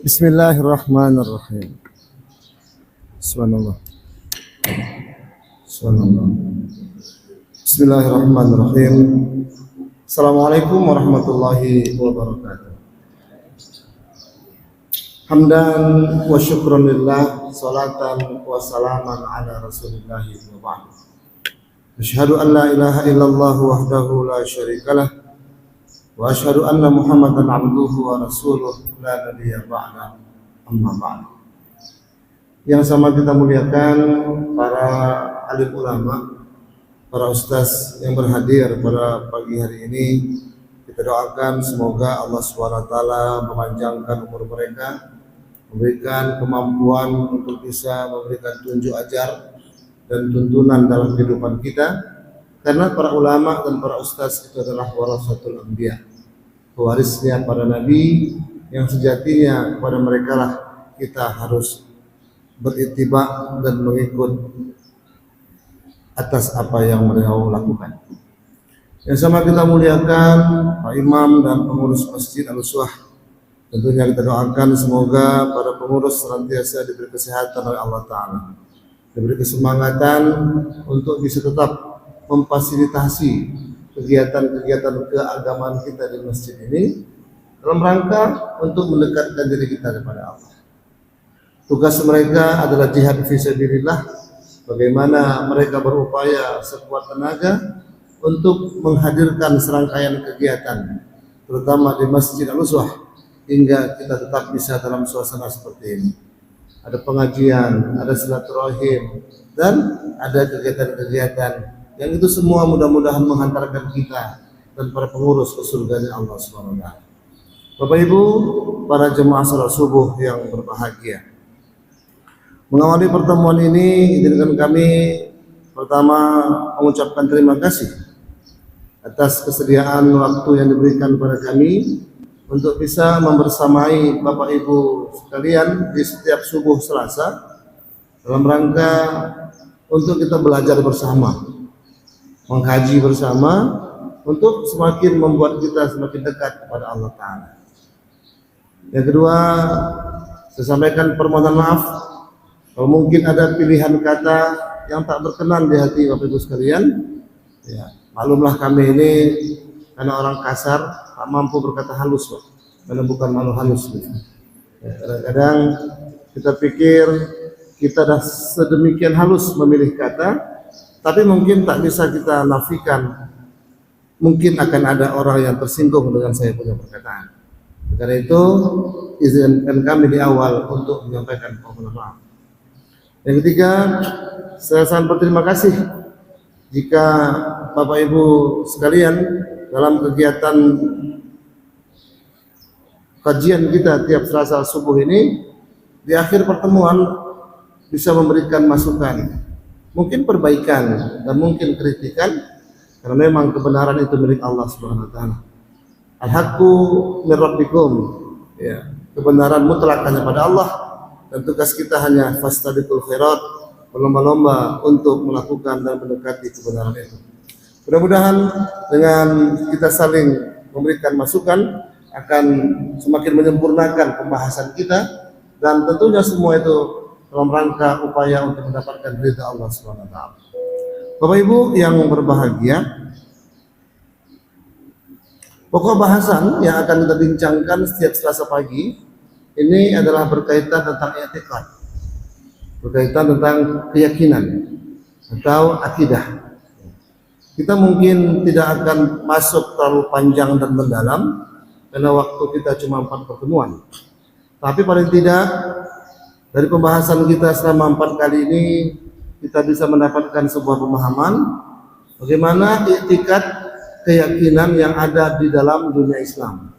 Bismillahirrahmanirrahim. Subhanallah. Subhanallah. Bismillahirrahmanirrahim. Assalamualaikum warahmatullahi wabarakatuh. Hamdan wa syukran lillah, salatan wa salaman ala rasulillahi wa ba'd. Asyhadu an la ilaha illallah wahdahu la syarikalah wa asyhadu anna Muhammadan abduhu wa rasuluh la nabiyya ba'da, amma ba'd. Yang sama kita muliakan para alim ulama, para ustaz yang berhadir pada pagi hari ini. Kita doakan semoga Allah SWT memanjangkan umur mereka, memberikan kemampuan untuk bisa memberikan tunjuk ajar dan tuntunan dalam kehidupan kita. Karena para ulama dan para ustaz itu adalah warasatul anbiya, pewarisnya para nabi, yang sejatinya kepada mereka lah kita harus berittiba dan mengikut atas apa yang mereka lakukan. Yang sama kita muliakan Pak Imam dan pengurus Masjid Al-Uswah. Tentunya kita doakan semoga para pengurus senantiasa diberi kesehatan oleh Allah Ta'ala, diberi kesemangatan untuk bisa tetap memfasilitasi kegiatan-kegiatan keagamaan kita di masjid ini dalam rangka untuk mendekatkan diri kita kepada Allah. Tugas mereka adalah jihad fi sabilillah, bagaimana mereka berupaya sekuat tenaga untuk menghadirkan serangkaian kegiatan terutama di Masjid Al-Uswah hingga kita tetap bisa dalam suasana seperti ini. Ada pengajian, ada silaturahim, dan ada kegiatan-kegiatan yang itu semua mudah-mudahan menghantarkan kita dan para pengurus ke surganya Allah Subhanahu wa taala. Bapak Ibu, para jemaah salat subuh yang berbahagia. Mengawali pertemuan ini, izinkan kami pertama mengucapkan terima kasih atas kesediaan waktu yang diberikan kepada kami untuk bisa membersamai Bapak Ibu sekalian di setiap subuh Selasa dalam rangka untuk kita belajar bersama, mengkaji bersama, untuk semakin membuat kita semakin dekat kepada Allah Ta'ala. Yang kedua, saya sampaikan permohonan maaf kalau mungkin ada pilihan kata yang tak berkenan di hati Bapak Ibu sekalian. Ya, maklumlah kami ini karena orang kasar, tak mampu berkata halus, Pak, karena bukan malu halus. Ya, kadang-kadang kita pikir kita dah sedemikian halus memilih kata, tapi mungkin tak bisa kita nafikan, mungkin akan ada orang yang tersinggung dengan saya punya perkataan. Karena itu izinkan kami di awal untuk menyampaikan permohonan maaf. Yang ketiga, saya sangat berterima kasih jika Bapak Ibu sekalian dalam kegiatan kajian kita tiap Selasa subuh ini, di akhir pertemuan bisa memberikan masukan, mungkin perbaikan dan mungkin kritikan, karena memang kebenaran itu milik Allah Subhanahu wa taala. Al-haqqu min rabbikum, ya, kebenaran mutlak hanya pada Allah, dan tugas kita hanya fastabiqul khairat, berlomba-lomba untuk melakukan dan mendekati kebenaran itu. Mudah-mudahan dengan kita saling memberikan masukan akan semakin menyempurnakan pembahasan kita, dan tentunya semua itu dalam rangka upaya untuk mendapatkan ridha Allah Subhanahu wa taala. Bapak Ibu yang berbahagia, pokok bahasan yang akan kita bincangkan setiap Selasa pagi ini adalah berkaitan tentang i'tiqad, berkaitan tentang keyakinan atau akidah. Kita mungkin tidak akan masuk terlalu panjang dan mendalam karena waktu kita cuma 4 pertemuan. Tapi paling tidak dari pembahasan kita selama 4 kali ini kita bisa mendapatkan sebuah pemahaman bagaimana i'tiqad, keyakinan yang ada di dalam dunia Islam.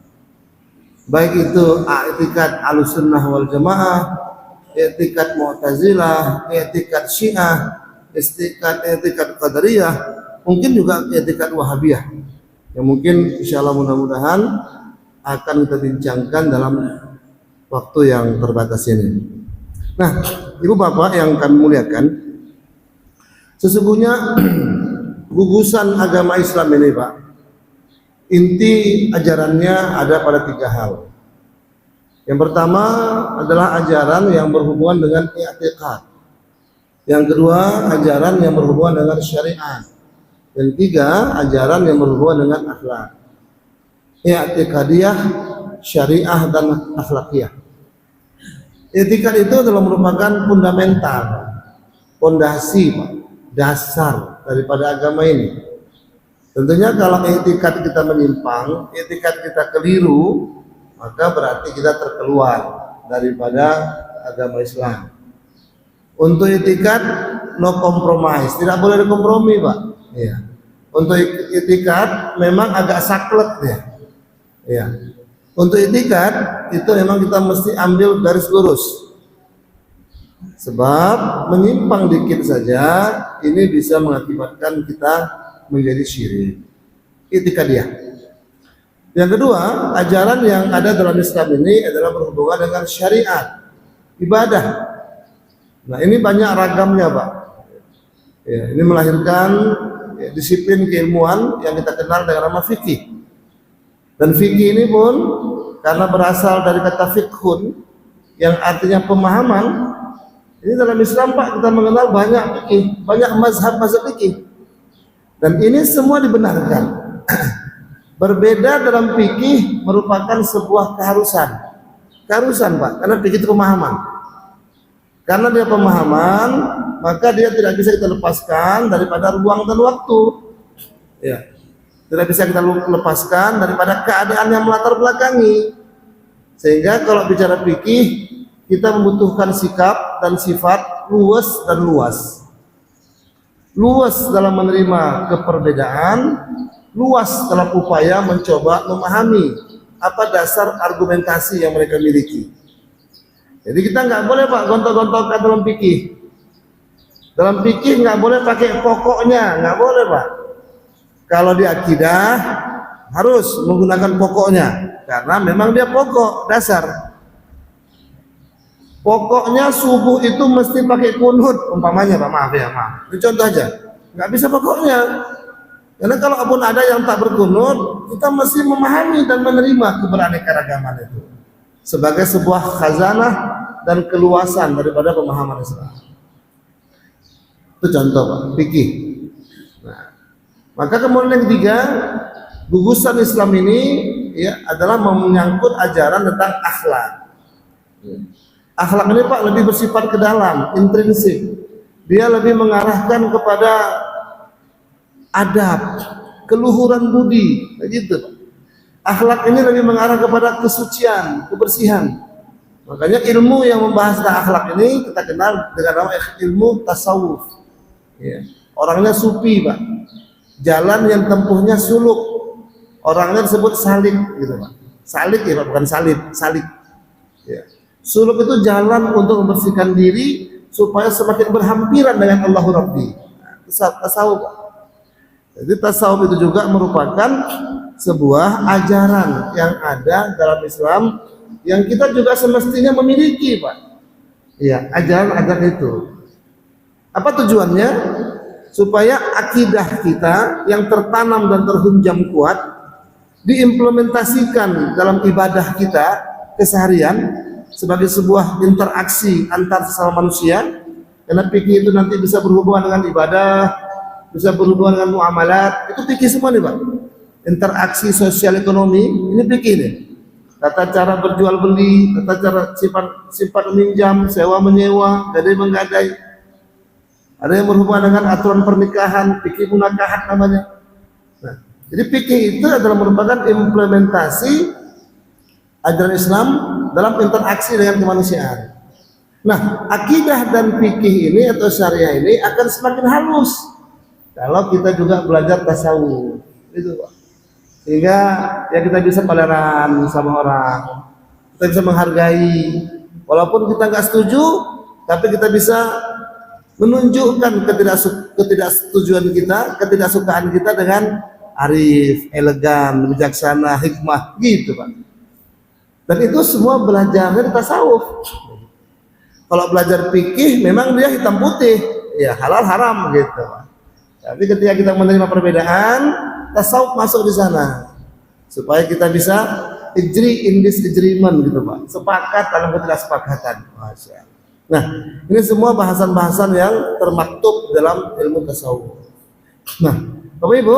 Baik itu i'tiqad Ahlussunnah wal Jamaah, i'tiqad Mu'tazilah, i'tiqad Syiah, i'tiqad Qadariyah, mungkin juga i'tiqad Wahabiyah, yang mungkin insyaallah mudah-mudahan akan kita bincangkan dalam waktu yang terbatas ini. Nah, Ibu Bapak yang kami muliakan, sesungguhnya gugusan agama Islam ini, Pak, inti ajarannya ada pada 3 hal. Yang pertama adalah ajaran yang berhubungan dengan i'tiqad. Yang kedua, ajaran yang berhubungan dengan syariat. Yang ketiga, ajaran yang berhubungan dengan akhlak. I'tiqadiyah, syariah, dan akhlakiyah. I'tiqad itu adalah merupakan fundamental, fondasi, dasar daripada agama ini. Tentunya kalau i'tiqad kita menyimpang, i'tiqad kita keliru, maka berarti kita terkeluar daripada agama Islam. Untuk i'tiqad no compromise, tidak boleh ada kompromi, Pak. Ya. Untuk i'tiqad memang agak saklek ya. Ya. Untuk i'tiqad itu memang kita mesti ambil garis lurus. Sebab menyimpang dikit saja ini bisa mengakibatkan kita menjadi syirik. I'tiqadiyah. Yang kedua, ajaran yang ada dalam Islam ini adalah berhubungan dengan syariat, ibadah. Nah, ini banyak ragamnya, Pak. Ya, ini melahirkan disiplin keilmuan yang kita kenal dengan nama fikih. Dan fikih ini pun karena berasal dari kata fiqhun yang artinya pemahaman. Ini dalam Islam, Pak, kita mengenal banyak fikih, banyak mazhab-mazhab fikih. Dan ini semua dibenarkan. Berbeda dalam fikih merupakan sebuah keharusan. Keharusan, Pak, karena fikih itu pemahaman. Karena dia pemahaman, maka dia tidak bisa kita lepaskan daripada ruang dan waktu. Ya. Tidak bisa kita lepaskan daripada keadaan yang melatar belakangi. Sehingga kalau bicara fikih, kita membutuhkan sikap dan sifat luas dan luas. Luas dalam menerima keperbedaan, luas dalam upaya mencoba memahami apa dasar argumentasi yang mereka miliki. Jadi kita nggak boleh, Pak, gontok-gontokan dalam fikih. Dalam fikih nggak boleh pakai pokoknya, nggak boleh, Pak. Kalau di akidah harus menggunakan pokoknya, karena memang dia pokok dasar. Pokoknya subuh itu mesti pakai kunut, umpamanya, Pak, maaf ya, maaf. Ini contoh aja, nggak bisa pokoknya. Karena kalau pun ada yang tak berkunut, kita mesti memahami dan menerima keberaneka-ragaman itu sebagai sebuah khazanah dan keluasan daripada pemahaman Islam. Itu contoh, Pak, fikih. Nah, maka kemudian yang ketiga, gugusan Islam ini ya adalah menyangkut ajaran tentang akhlak. Akhlak ini, Pak, lebih bersifat ke dalam, intrinsik. Dia lebih mengarahkan kepada adab, keluhuran budi, begitu, Pak. Akhlak ini lebih mengarah kepada kesucian, kebersihan. Makanya ilmu yang membahas tentang akhlak ini kita kenal dengan nama ilmu tasawuf. Ya. Orangnya sufi, Pak. Jalan yang tempuhnya suluk. Orangnya disebut salik, gitu, Pak. Salik ya, Pak, bukan salib, salik. Ya. Suluk itu jalan untuk membersihkan diri supaya semakin berhampiran dengan Allah Rabbi. Nah, tasawuf, Pak. Jadi tasawuf itu juga merupakan sebuah ajaran yang ada dalam Islam yang kita juga semestinya memiliki, Pak. Iya, ajaran-ajaran itu. Apa tujuannya? Supaya akidah kita yang tertanam dan terhunjam kuat diimplementasikan dalam ibadah kita keseharian sebagai sebuah interaksi antar sesama manusia. Karena fikih itu nanti bisa berhubungan dengan ibadah, bisa berhubungan dengan muamalat. Itu fikih semua nih, Pak. Interaksi sosial ekonomi ini fikih nih. Tata cara berjual beli, tata cara simpan meminjam, sewa menyewa, gadai menggadai. Ada yang berhubungan dengan aturan pernikahan, fikih munakahat namanya. Nah, jadi fikih itu adalah merupakan implementasi ajaran Islam dalam interaksi dengan kemanusiaan. Nah, akidah dan fikih ini atau syariah ini akan semakin halus kalau kita juga belajar tasawuf. Itu, Pak. Sehingga ya kita bisa toleran sama orang, kita bisa menghargai, walaupun kita nggak setuju, tapi kita bisa menunjukkan ketidaksetujuan kita, ketidaksukaan kita dengan arif, elegan, bijaksana, hikmah, gitu, Pak. Dan itu semua belajarnya di tasawuf. Kalau belajar fikih memang dia hitam putih, ya halal haram gitu, Pak. Tapi ketika kita menerima perbedaan, tasawuf masuk di sana supaya kita bisa agree in disagreement gitu Pak, sepakat dalam ketidaksepakatan. Masya Allah. Nah, ini semua bahasan-bahasan yang termaktub dalam ilmu tasawuf. Nah, Bapak Ibu,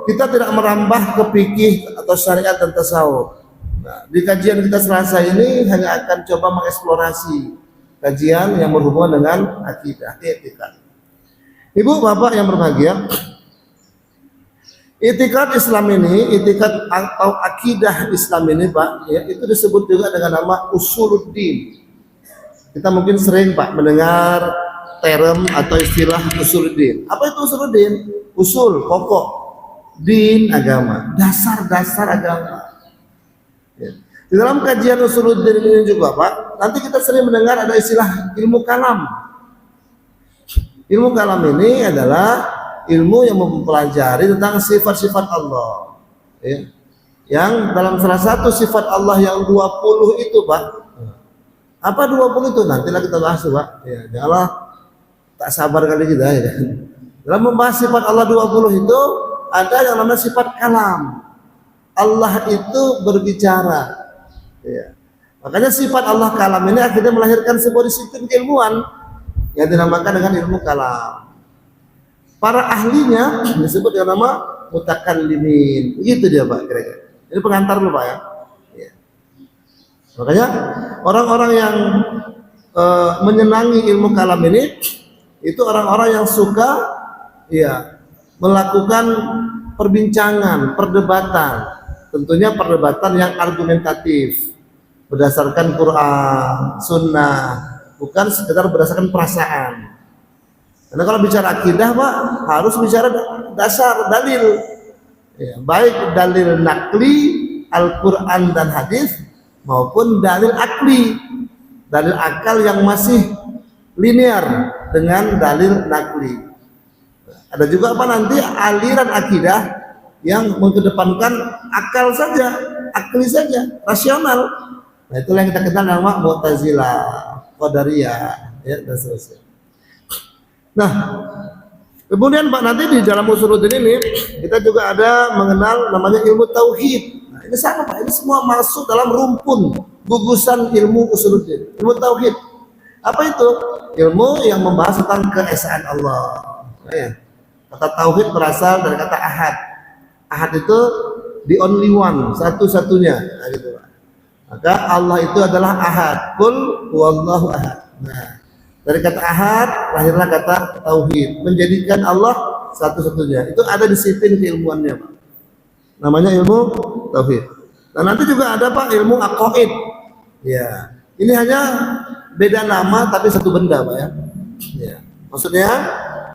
kita tidak merambah ke fikih atau syariat dan tasawuf. Nah, di kajian kita Selasa ini hanya akan coba mengeksplorasi kajian yang berhubungan dengan akidah, etika. Ibu, Bapak yang berbahagia, itikad Islam ini, itikad atau akidah Islam ini Pak, ya, itu disebut juga dengan nama usuluddin. Kita mungkin sering Pak mendengar term atau istilah usuluddin. Apa itu usuluddin? Usul, pokok, din, agama, dasar-dasar agama. Ya. Di dalam kajian usuluddin ini juga Pak, nanti kita sering mendengar ada istilah ilmu kalam. Ilmu kalam ini adalah ilmu yang mempelajari tentang sifat-sifat Allah. Ya. Yang dalam salah satu sifat Allah yang 20 itu Pak. Apa 20 itu? Nantilah kita bahas Pak. Ya, janganlah tak sabar kali kita ya. Dalam membahas sifat Allah 20 itu ada yang namanya sifat kalam. Allah itu berbicara. Ya. Makanya sifat Allah kalam ini akhirnya melahirkan sebuah disiplin keilmuan yang dinamakan dengan ilmu kalam. Para ahlinya disebut dengan nama mutakallimin. Begitu dia Pak kira-kira. Ini pengantar dulu Pak ya. Ya. Makanya orang-orang yang menyenangi ilmu kalam ini itu orang-orang yang suka ya melakukan perbincangan, perdebatan. Tentunya perdebatan yang argumentatif berdasarkan Quran, Sunnah, bukan sekedar berdasarkan perasaan. Karena kalau bicara akidah Pak harus bicara dasar dalil, ya, baik dalil nakli Al-Quran dan hadis maupun dalil akli, dalil akal yang masih linear dengan dalil nakli. Ada juga apa nanti aliran akidah yang mengedepankan akal saja, akli saja, rasional. Nah, itulah yang kita kenal nama Mu'tazilah, Qadariyah, ya, dan seterusnya. Nah, kemudian Pak nanti di dalam usuluddin ini kita juga ada mengenal namanya ilmu tauhid. Nah, ini sama Pak, ini semua masuk dalam rumpun gugusan ilmu usuluddin. Ilmu tauhid. Apa itu? Ilmu yang membahas tentang keesaan Allah. Nah, ya. Kata tauhid berasal dari kata ahad. Ahad itu the only one, satu-satunya. Nah, gitu Pak. Maka Allah itu adalah ahad. Qul huwallahu ahad. Nah, dari kata ahad lahirlah kata tauhid, menjadikan Allah satu-satunya. Itu ada disiplin keilmuannya Pak. Namanya ilmu tauhid. Dan nanti juga ada Pak ilmu aqaid. Ya, ini hanya beda nama tapi satu benda Pak ya. Ya. Maksudnya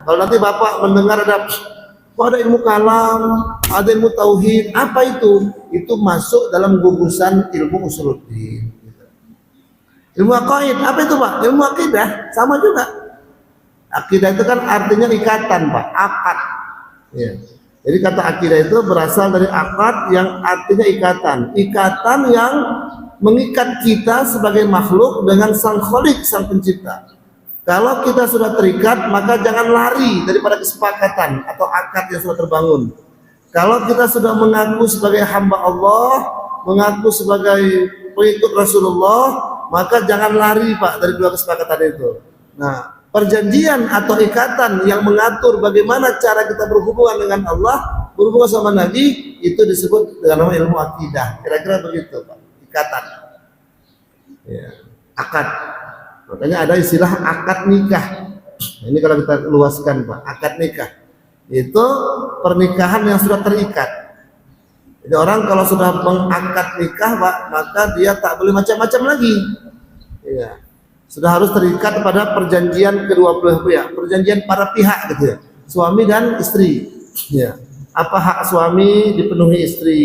kalau nanti Bapak mendengar ada ilmu kalam, ada ilmu tauhid, apa itu? Itu masuk dalam gugusan ilmu usuluddin. Ilmu aqaid, apa itu Pak? Ilmu akidah, sama juga. Akidah itu kan artinya ikatan Pak, akad. Ya. Jadi kata akidah itu berasal dari akad yang artinya ikatan. Ikatan yang mengikat kita sebagai makhluk dengan sang khalik, sang pencipta. Kalau kita sudah terikat, maka jangan lari daripada kesepakatan atau akad yang sudah terbangun. Kalau kita sudah mengaku sebagai hamba Allah, mengaku sebagai pengikut Rasulullah, maka jangan lari Pak dari dua kesepakatan itu. Nah, perjanjian atau ikatan yang mengatur bagaimana cara kita berhubungan dengan Allah, berhubungan sama Nabi, itu disebut dengan nama ilmu akidah. Kira-kira begitu Pak, ikatan. Ya, akad. Makanya ada istilah akad nikah. Nah, ini kalau kita luaskan Pak, akad nikah. Itu pernikahan yang sudah terikat. Jadi orang kalau sudah mengangkat nikah Pak, maka dia tak boleh macam-macam lagi. Ya. Sudah harus terikat pada perjanjian kedua belah pihak, perjanjian para pihak gitu ya. Suami dan istri. Ya. Apa hak suami dipenuhi istri,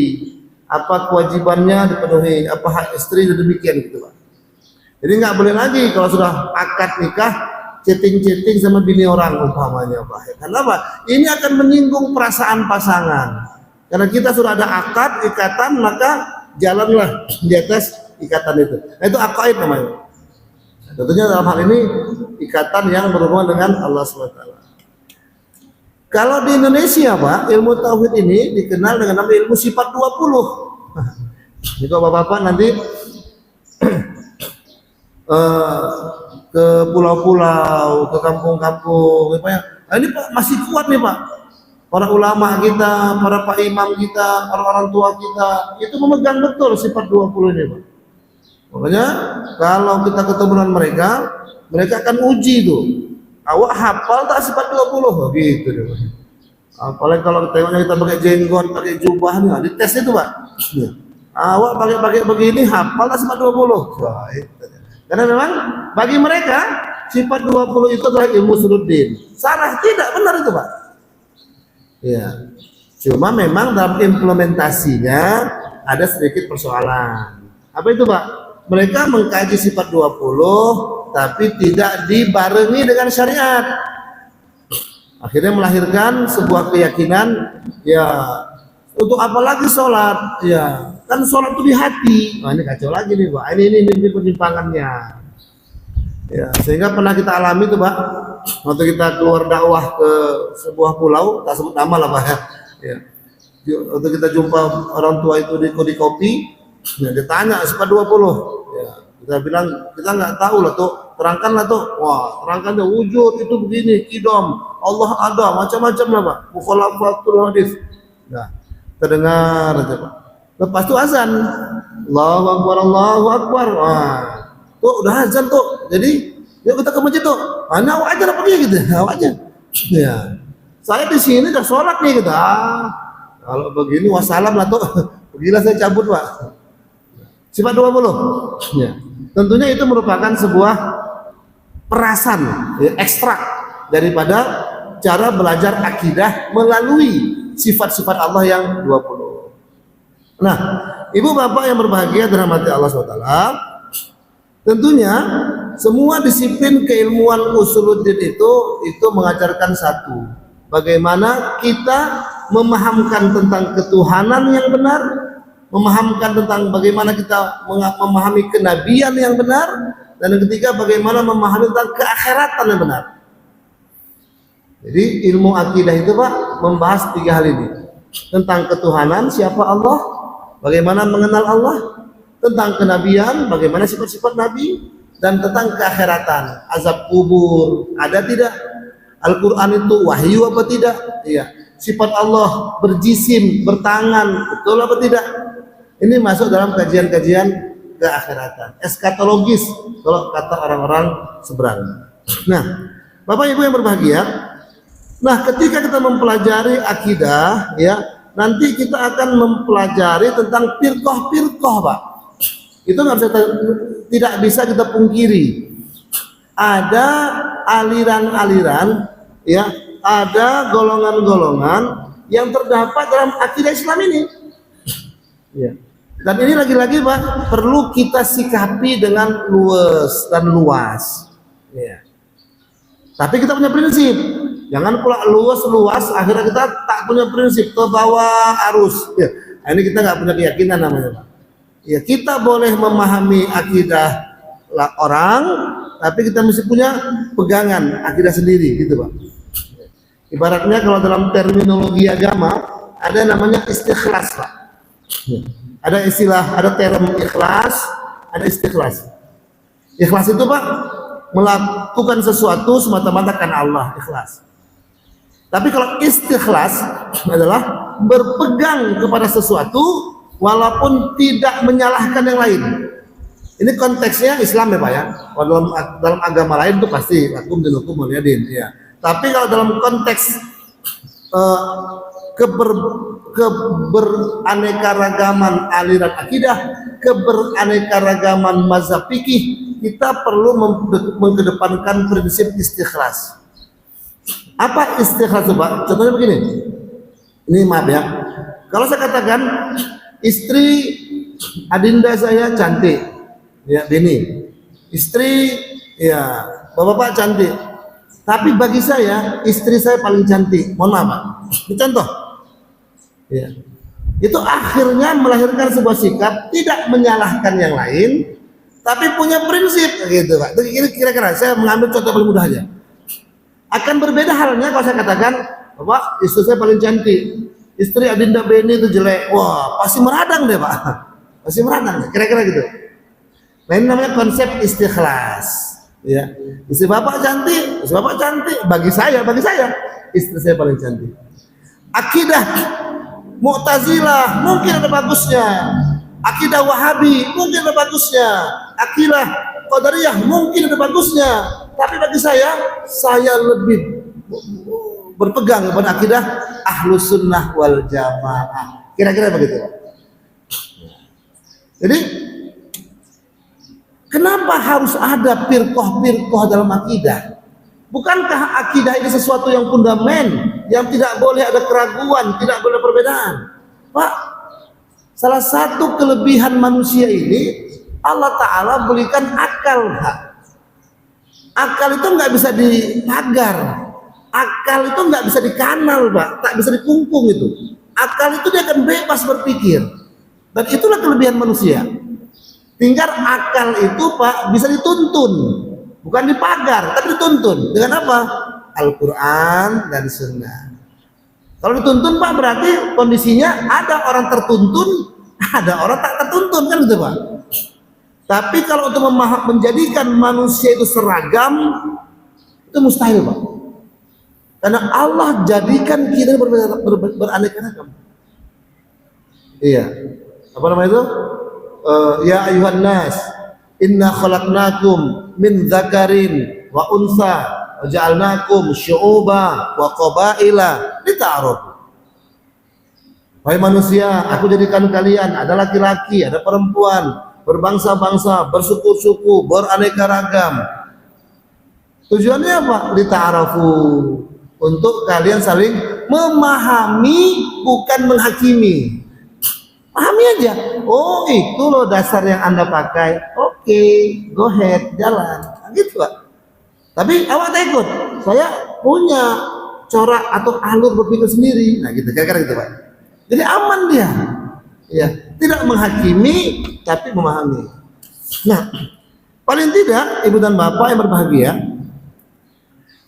apa kewajibannya dipenuhi, apa hak istri dan demikian gitu Pak. Jadi nggak boleh lagi kalau sudah akad nikah chatting-chatting sama bini orang umpamanya Pak. Karena apa? Ini akan menyinggung perasaan pasangan. Karena kita sudah ada akad, ikatan, maka jalanlah di atas ikatan itu. Nah, itu aqaid namanya. Nah, tentunya dalam hal ini ikatan yang berhubungan dengan Allah SWT. Kalau di Indonesia Pak, ilmu tauhid ini dikenal dengan nama ilmu sifat 20. Jadi kalau bapak-bapak nanti ke pulau-pulau, ke kampung-kampung, apa ya? Ini Pak masih kuat nih Pak. Para ulama kita, para pak imam kita, para orang tua kita itu memegang betul sifat 20 ini Pak. Makanya kalau kita ketemu dengan mereka, mereka akan uji tuh. Awak hafal tak sifat 20? Gitu deh Pak. Apalagi kalau tengoknya kita pakai jenggot, pakai jubah nih, di tes itu Pak. Awak pakai begini hafal tak sifat 20? Wah, itu. Karena memang bagi mereka sifat 20 itu adalah ilmu suluddin. Salah, tidak benar itu Pak. Ya. Cuma memang dalam implementasinya ada sedikit persoalan. Apa itu Pak? Mereka mengkaji sifat 20 tapi tidak dibarengi dengan syariat. Akhirnya melahirkan sebuah keyakinan, ya untuk apa lagi sholat? Ya kan sholat itu di hati. Nah ini kacau lagi nih Pak. Ini penyimpangannya. Ya, sehingga pernah kita alami tuh Pak, waktu kita keluar dakwah ke sebuah pulau, tak sebut nama lah Pak ya. Waktu kita jumpa orang tua itu di kopi, ya, dia tanya sifat 20. Ya, kita bilang kita nggak tahu lah tuh, terangkanlah tuh. Wah, terangkan deh wujud itu begini, kidom, Allah ada, macam-macam lah Pak. Mukhalafatul hadis. Nah, terdengar aja Pak. Lepas itu azan, Allahu Akbar, Allahu Akbar. Wah, tuh udah azan tuh. Jadi yuk kita ke masjid tuh. Awak aja lah pergi gitu. Awak aja. Ya. Saya di sini udah sholat nih gitu. Kalau begini wassalam lah tuh. Pergilah saya cabut Pak. Sifat 20. Ya. Tentunya itu merupakan sebuah perasan, ya, ekstrak daripada cara belajar akidah melalui sifat-sifat Allah yang 20. Nah, ibu bapak yang berbahagia dirahmati Allah SWT, tentunya semua disiplin keilmuan usuluddin itu mengajarkan satu, bagaimana kita memahamkan tentang ketuhanan yang benar, memahamkan tentang bagaimana kita memahami kenabian yang benar, dan yang ketiga bagaimana memahami tentang keakhiratan yang benar. Jadi ilmu akidah itu Pak membahas 3 hal ini, tentang ketuhanan, siapa Allah, bagaimana mengenal Allah, tentang kenabian, bagaimana sifat-sifat Nabi, dan tentang keakhiratan, azab kubur, ada tidak? Al-Quran itu wahyu apa tidak? Iya. Sifat Allah berjisim, bertangan, betul apa tidak? Ini masuk dalam kajian-kajian keakhiratan, eskatologis kalau kata orang-orang seberang. Nah, Bapak Ibu yang berbahagia, nah ketika kita mempelajari akidah, ya nanti kita akan mempelajari tentang firqah-firqah Pak. Itu tidak bisa kita pungkiri. Ada aliran-aliran, ya, ada golongan-golongan yang terdapat dalam akidah Islam ini. Ya. Dan ini lagi-lagi Pak perlu kita sikapi dengan luas dan luas. Ya. Tapi kita punya prinsip. Jangan pula luas-luas akhirnya kita tak punya prinsip, ke bawah arus. Ya. Nah, ini kita nggak punya keyakinan namanya Pak. Ya kita boleh memahami akidah orang, tapi kita mesti punya pegangan akidah sendiri, gitu Pak. Ibaratnya kalau dalam terminologi agama ada namanya istikhlas Pak. Ada istilah, ada term ikhlas, ada istikhlas. Ikhlas itu Pak melakukan sesuatu semata-mata karena Allah, ikhlas. Tapi kalau istikhlas adalah berpegang kepada sesuatu walaupun tidak menyalahkan yang lain. Ini konteksnya Islam ya Pak ya. Kalau dalam agama lain itu pasti lakum dinukum waliyadin ya. Tapi kalau dalam konteks keberaneka-ragaman aliran akidah, keberaneka-ragaman mazhab fikih, kita perlu mengedepankan prinsip istikhlas. Apa istikhlas Pak? Contohnya begini. Ini maaf ya. Kalau saya katakan istri adinda saya cantik, ya Beni. Istri ya bapak-bapak cantik. Tapi bagi saya istri saya paling cantik. Mohon maaf Pak. Ini contoh. Ya. Itu akhirnya melahirkan sebuah sikap tidak menyalahkan yang lain, tapi punya prinsip gitu Pak. Ini kira-kira saya mengambil contoh paling mudah aja. Akan berbeda halnya kalau saya katakan, Bapak, istri saya paling cantik. Istri Adinda Beni itu jelek. Wah, pasti meradang deh Pak. Masih meradang, kira-kira gitu. Nah ini namanya konsep istikhlas. Ya, istri bapak cantik, bagi saya istri saya paling cantik. Akidah Mu'tazilah mungkin ada bagusnya, akidah Wahabi mungkin ada bagusnya, akidah Qadariyah mungkin ada bagusnya, tapi bagi saya lebih berpegang kepada akidah Ahlus Sunnah wal Jamaah. Kira-kira begitu. Jadi kenapa harus ada firqah dalam akidah? Bukankah akidah ini sesuatu yang fundamen, yang tidak boleh ada keraguan, tidak boleh perbedaan? Pak, salah satu kelebihan manusia ini, Allah Ta'ala berikan akal. Akal itu nggak bisa dipagar, akal itu nggak bisa dikanal, Pak, tak bisa dikungkung itu. Akal itu dia akan bebas berpikir, dan itulah kelebihan manusia. Tinggal akal itu, Pak, bisa dituntun, bukan dipagar, tapi dituntun. Dengan apa? Al-Quran dan Sunnah. Kalau dituntun, Pak, berarti kondisinya ada orang tertuntun, ada orang tak tertuntun, kan gitu, Pak. Tapi kalau untuk menjadikan manusia itu seragam, itu mustahil, Pak. Karena Allah jadikan kita beraneka ragam. Iya. Apa namanya itu? Ya ayuhan nas, inna khalaqnakum min dzakarin wa unsa wa ja'alnakum syu'uba wa qabaila lita'arafu. Wahai manusia, aku jadikan kalian ada laki-laki, ada perempuan, berbangsa-bangsa, bersuku-suku, beraneka ragam. Tujuannya apa? Lita'arafu, untuk kalian saling memahami, bukan menghakimi. Pahami aja. Oh, itu loh dasar yang Anda pakai. Oke, go ahead, jalan. Nah, gitu, Pak. Tapi awak tak ikut. Saya punya corak atau alur berpikir sendiri. Nah, gitu. Kira-kira gitu, Pak. Jadi aman dia. Ya, tidak menghakimi tapi memahami. Nah, paling tidak Ibu dan Bapak yang berbahagia,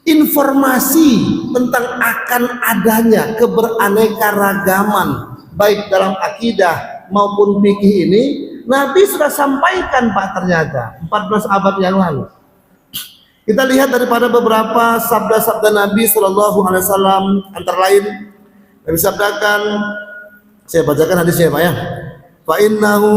informasi tentang akan adanya keberaneka-ragaman baik dalam akidah maupun fikih ini Nabi sudah sampaikan, Pak, ternyata 14 abad yang lalu. Kita lihat daripada beberapa sabda-sabda Nabi Shallallahu Alaihi Wasallam, antara lain Nabi sabdakan, saya bacakan hadisnya, Pak, ya. Fa innahu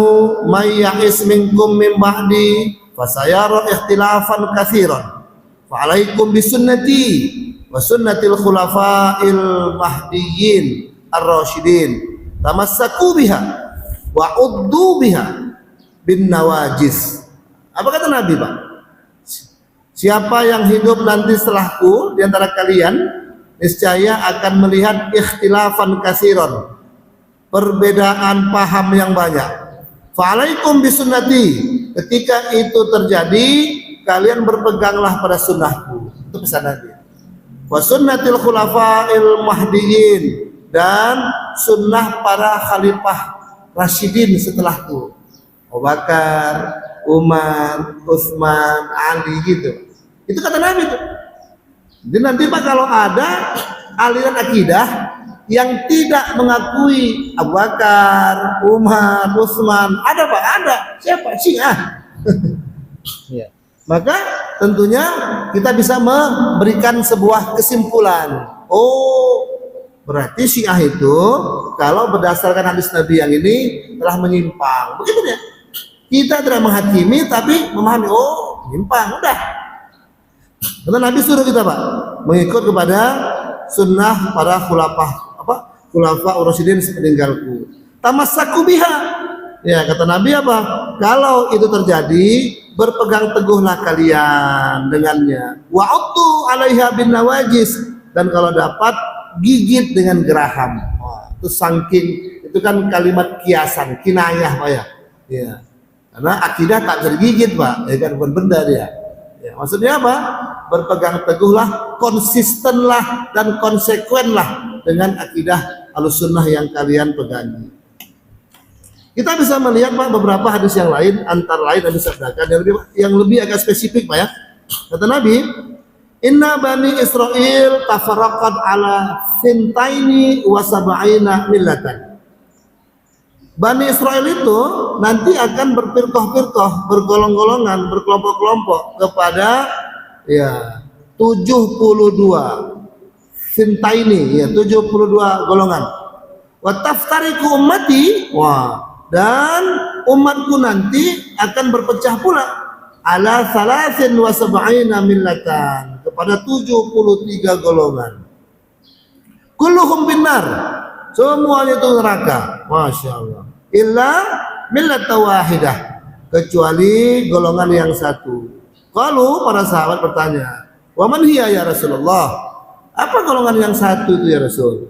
may ya'is minkum min ba'di fasayara ikhtilafan katsiran. Fa alaikum bisunnati wa sunnatil khulafa'il mahdiyyin ar-rasyidin. Tamassaku biha wa uddu biha bin nawajis. Apa kata Nabi, Pak? Siapa yang hidup nanti setelahku di antara kalian, niscaya akan melihat ikhtilafan katsiran, perbedaan paham yang banyak. Fa'alaikum bisunnati. Ketika itu terjadi, kalian berpeganglah pada sunnahku. Itu pesan Nabi. Wa sunnatil khulafa'il mahdiyyin, dan sunnah para khalifah Rasyidin setelahku, Abu Bakar, Umar, Utsman, Ali, gitu. Itu kata Nabi itu. Jadi nanti, Pak, kalau ada aliran akidah yang tidak mengakui Abu Bakar, Umar, Utsman, ada, Pak, ada. Siapa? Syiah. Ya. Maka tentunya kita bisa memberikan sebuah kesimpulan. Oh, berarti Syiah itu kalau berdasarkan hadis Nabi yang ini telah menyimpang. Begitu ya. Kita tidak menghakimi tapi memahami. Oh, menyimpang, udah. Karena Nabi suruh kita, Pak, mengikut kepada sunnah para khulafa ur-rasyidin sepeninggalku. Tamassaku biha. Ya, kata Nabi apa? Kalau itu terjadi, berpegang teguhlah kalian dengannya. Wa'uddu 'alaiha bin nawajis, dan kalau dapat gigit dengan geraham. Wah, itu saking, itu kan kalimat kiasan, kinayah, Pak, ya. Ya. Karena akidah tak bisa digigit, Pak. Ya kan, bukan benda dia. Ya, maksudnya apa? Berpegang teguhlah, konsistenlah dan konsekuenlah dengan akidah Ahlussunnah yang kalian pegangi. Kita bisa melihat, Pak, beberapa hadis yang lain, antara lain Nabi sabdakan yang lebih agak spesifik, Pak, ya. Kata Nabi, inna bani Israel tafarraqat ala sintaini wa sab'ina millatan. Bani Israel itu nanti akan berfirqah-firqah, bergolong-golongan, berkelompok-kelompok kepada ya 72 sintaini, ya 72 golongan. Wa taftariqu ummati, dan umatku nanti akan berpecah pula ala salasin wa sab'ina millatan, kepada 73 golongan. Kulluhum binnar, semuanya itu neraka. Masya Allah. Illa millat wahidah, kecuali golongan yang satu. Kalau para sahabat bertanya, wa man hiya ya Rasulullah, apa golongan yang satu itu ya Rasul?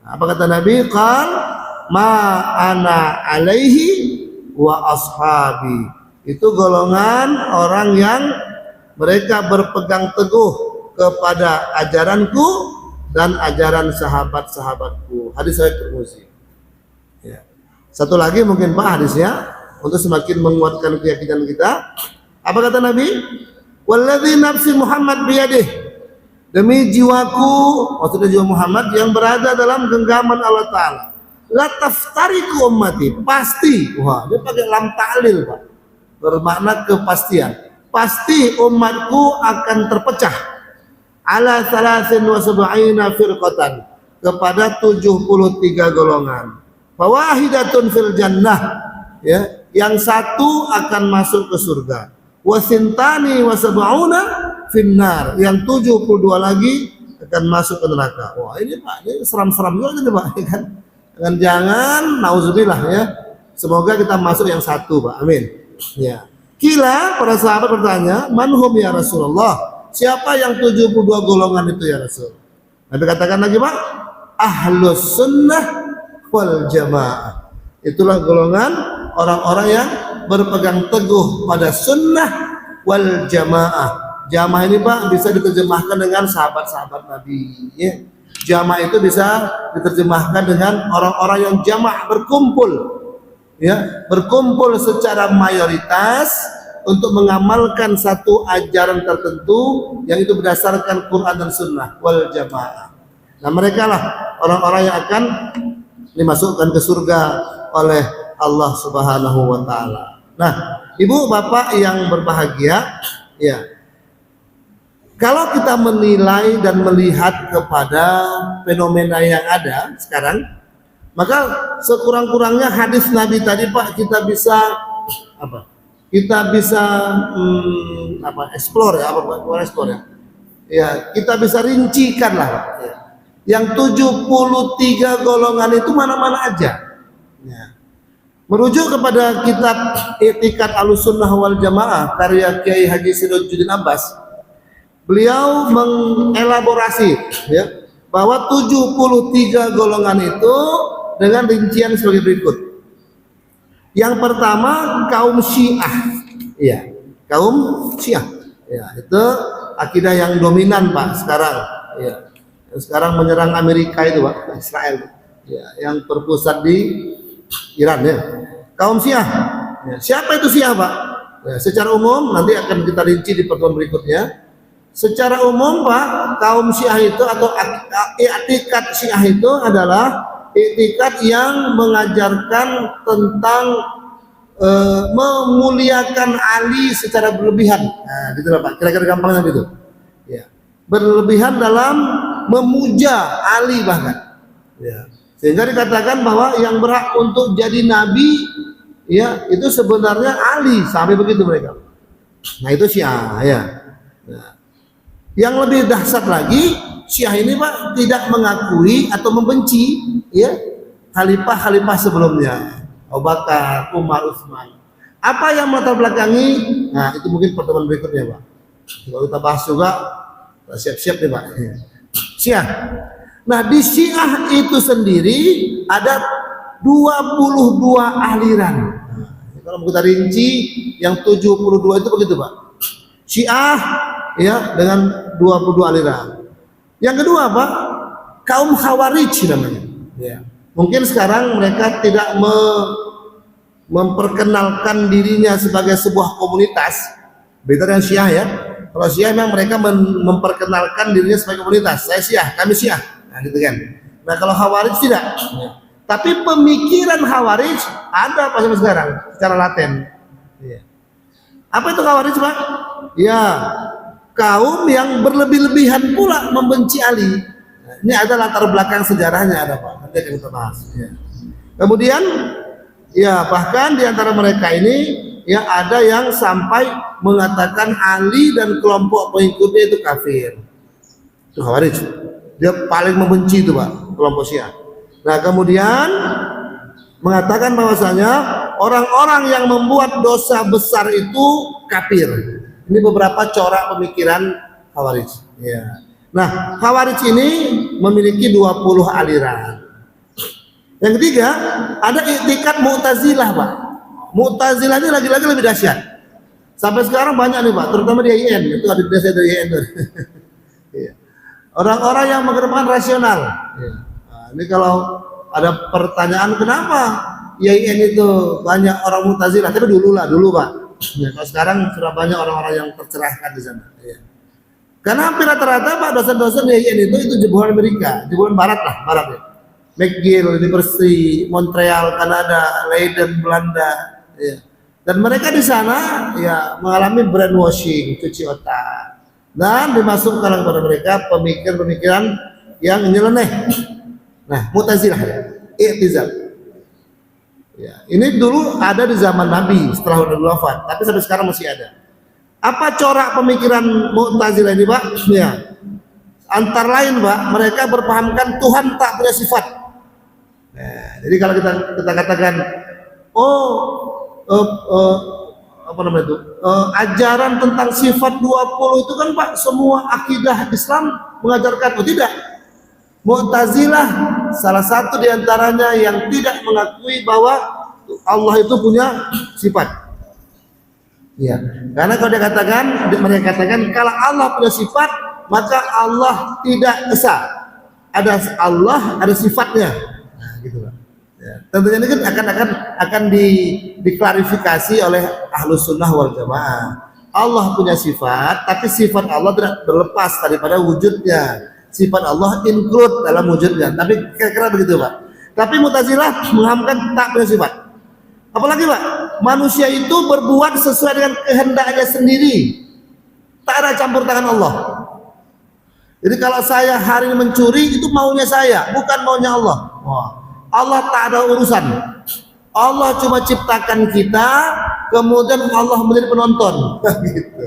Apa kata Nabi? Qal ma ana alaihi wa ashabi. Itu golongan orang yang mereka berpegang teguh kepada ajaranku dan ajaran sahabat-sahabatku. Hadis riwayat Tirmidzi. Ya. Satu lagi mungkin Pak hadisnya untuk semakin menguatkan keyakinan kita. Apa kata Nabi? Walladzi nafsi Muhammad biyadih. Demi jiwaku, maksudnya jiwa Muhammad yang berada dalam genggaman Allah Ta'ala. La taftariqu ummati, pasti. Wah, dia pakai lam ta'lil, Pak. Bermakna kepastian. Pasti umatku akan terpecah ala salasin wa sab'ina firqatan, kepada 73 golongan. Fawahidatun fil jannah, ya, yang satu akan masuk ke surga. Wasintani wa sab'una finnar, yang 72 lagi akan masuk ke neraka. Wah, ini Pak, ini seram-seram juga ini Pak, ya kan? Jangan nauzubillah ya. Semoga kita masuk yang satu, Pak. Amin. Ya. Kila para sahabat bertanya, manhum ya Rasulullah? Siapa yang 72 golongan itu ya Rasul? Nabi katakan lagi, Pak, ahlus sunnah wal jamaah. Itulah golongan orang-orang yang berpegang teguh pada sunnah wal jamaah. Jamaah ini Pak bisa diterjemahkan dengan sahabat-sahabat Nabi. Ya. Jamaah itu bisa diterjemahkan dengan orang-orang yang jamaah, berkumpul. Ya, berkumpul secara mayoritas untuk mengamalkan satu ajaran tertentu yang itu berdasarkan Quran dan Sunnah wal jamaah. Nah, mereka lah orang-orang yang akan dimasukkan ke surga oleh Allah Subhanahu wa taala. Nah, Ibu Bapak yang berbahagia, ya. Kalau kita menilai dan melihat kepada fenomena yang ada sekarang, maka sekurang-kurangnya hadis Nabi tadi Pak kita bisa apa? Kita bisa explore ya, explore ya. Ya, kita bisa rincikan lah Pak. Ya. Yang 73 golongan itu mana-mana aja. Ya. Merujuk kepada kitab I'tiqad Ahlussunnah wal Jamaah karya Kiai Haji Sirojuddin Abbas. Beliau mengelaborasi ya, bahwa 73 golongan itu dengan rincian sebagai berikut. Yang pertama kaum Syiah, ya, kaum Syiah, ya, itu akidah yang dominan Pak sekarang, ya, sekarang menyerang Amerika itu Pak, Israel, ya, yang berpusat di Iran ya. Kaum Syiah, ya, siapa itu Syiah Pak? Ya, secara umum nanti akan kita rinci di pertemuan berikutnya. Secara umum Pak, kaum Syiah itu atau i'tiqad Syiah itu adalah i'tiqad yang mengajarkan tentang memuliakan Ali secara berlebihan. Nah, gitu lah Pak. Kira-kira gampangnya gitu. Ya. Berlebihan dalam memuja Ali bahkan. Ya. Sehingga dikatakan bahwa yang berhak untuk jadi nabi ya itu sebenarnya Ali, sampai begitu mereka. Nah, itu Syiah ya. Nah, yang lebih dahsyat lagi, Syiah ini Pak tidak mengakui atau membenci ya khalifah-khalifah sebelumnya, Abu Bakar, Umar, Utsman. Apa yang melatar belakangi? Nah, itu mungkin pertemuan berikutnya Pak. Kalau kita bahas juga, siap-siap nih Pak. Syiah. Nah, di Syiah itu sendiri ada 22 aliran. Nah, kalau kita rinci, yang 72 itu begitu Pak. Syiah ya dengan 22 aliran. Yang kedua Pak, kaum Khawarij namanya. Ya. Mungkin sekarang mereka tidak memperkenalkan dirinya sebagai sebuah komunitas. Beda dengan Syiah ya. Kalau Syiah memang mereka memperkenalkan dirinya sebagai komunitas. Saya Syiah, kami Syiah. Nah, gitu kan. Nah, kalau Khawarij tidak. Ya. Tapi pemikiran Khawarij Ada pas sampai sekarang secara laten. Iya. Apa itu Khawarij, Pak? Ya, kaum yang berlebih-lebihan pula membenci Ali. Nah, ini ada latar belakang sejarahnya ada, Pak. Nanti akan kita bahas. Ya. Kemudian, ya bahkan di antara mereka ini ya ada yang sampai mengatakan Ali dan kelompok pengikutnya itu kafir. Itu Khawarij. Dia paling membenci itu, Pak, kelompok Syiah. Nah, kemudian mengatakan bahwasanya orang-orang yang membuat dosa besar itu kafir. Ini beberapa corak pemikiran Khawarij. Ya. Nah, Khawarij ini memiliki 20 aliran. Yang ketiga, ada i'tikad Mu'tazilah, Pak. Mu'tazilah ini lagi-lagi lebih dahsyat. Sampai sekarang banyak nih, Pak, terutama di IAIN. Itu ada di desa dari IAIN. Orang-orang yang mengedepankan rasional. Ya. Nah, ini kalau ada pertanyaan kenapa IAIN itu banyak orang Mu'tazilah, tapi dulu Pak. Ya, kalau sekarang sudah banyak orang-orang yang tercerahkan di sana. Ya. Karena hampir rata-rata, Pak, dosen-dosen IAIN itu jebolan Amerika, jebolan Barat ya. McGill, University, Montreal, Kanada, Leiden, Belanda. Ya. Dan mereka di sana ya mengalami brainwashing, cuci otak, dan dimasukkan kepada mereka pemikiran-pemikiran yang nyeleneh. Nah, Mu'tazilah, i'tizal. Ya, ini dulu ada di zaman Nabi setelah Nabi wafat, tapi sampai sekarang masih ada. Apa corak pemikiran Mu'tazilah ini, Pak? Ya, antara lain, Pak, mereka berpahamkan Tuhan tak punya sifat. Nah, jadi kalau kita katakan, apa namanya itu? Ajaran tentang sifat 20 itu kan, Pak, semua akidah Islam mengajarkan. Oh, tidak. Mu'tazilah salah satu diantaranya yang tidak mengakui bahwa Allah itu punya sifat. Ya, karena kalau mereka katakan kalau Allah punya sifat, maka Allah tidak esa. Ada Allah, ada sifatnya. Nah, gitu Pak. Ya, tentunya ini kan akan diklarifikasi oleh Ahlus Sunnah wal Jamaah. Allah punya sifat, tapi sifat Allah tidak berlepas daripada wujudnya. Sifat Allah include dalam wujudnya. Tapi kira-kira begitu, Pak. Tapi Mu'tazilah menghamkan tak punya sifat. Apalagi, Pak, manusia itu berbuat sesuai dengan kehendaknya sendiri. Tak ada campur tangan Allah. Jadi kalau saya hari ini mencuri, itu maunya saya, bukan maunya Allah. Wah. Allah tak ada urusan. Allah cuma ciptakan kita, kemudian Allah menjadi penonton. Gitu.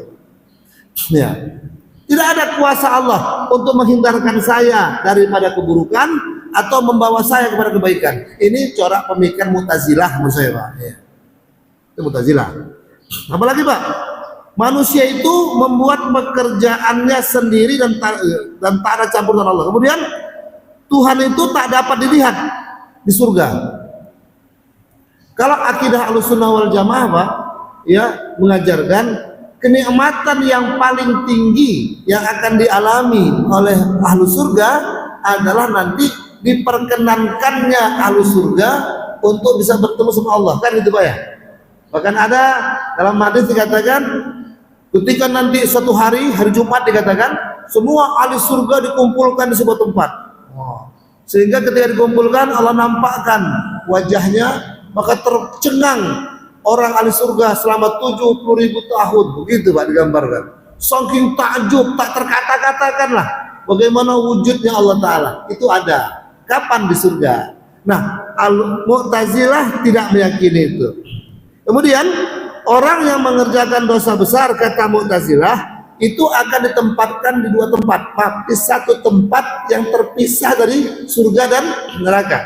Ya. Tidak ada kuasa Allah untuk menghindarkan saya daripada keburukan atau membawa saya kepada kebaikan. Ini corak pemikiran Mu'tazilah menurut saya, Pak. Ya. Itu Mu'tazilah. Apalagi, Pak? Manusia itu membuat pekerjaannya sendiri dan tak ada campur tangan Allah. Kemudian Tuhan itu tak dapat dilihat di surga. Kalau akidah Ahlussunnah wal Jamaah, Pak, ya mengajarkan kenikmatan yang paling tinggi yang akan dialami oleh ahlu surga adalah nanti diperkenankannya ahlu surga untuk bisa bertemu sama Allah, kan gitu, Pak ya. Bahkan ada dalam hadis dikatakan ketika nanti suatu hari Jumat dikatakan semua ahli surga dikumpulkan di sebuah tempat. Sehingga ketika dikumpulkan Allah nampakkan wajahnya, maka tercengang orang ahli surga selama 70.000 tahun, begitu Pak digambarkan. Saking takjub, tak terkata-katakan lah bagaimana wujudnya Allah Ta'ala. Itu ada. Kapan di surga? Nah, Mu'tazilah tidak meyakini itu. Kemudian orang yang mengerjakan dosa besar, kata Mu'tazilah, itu akan ditempatkan di dua tempat. Di satu tempat yang terpisah dari surga dan neraka,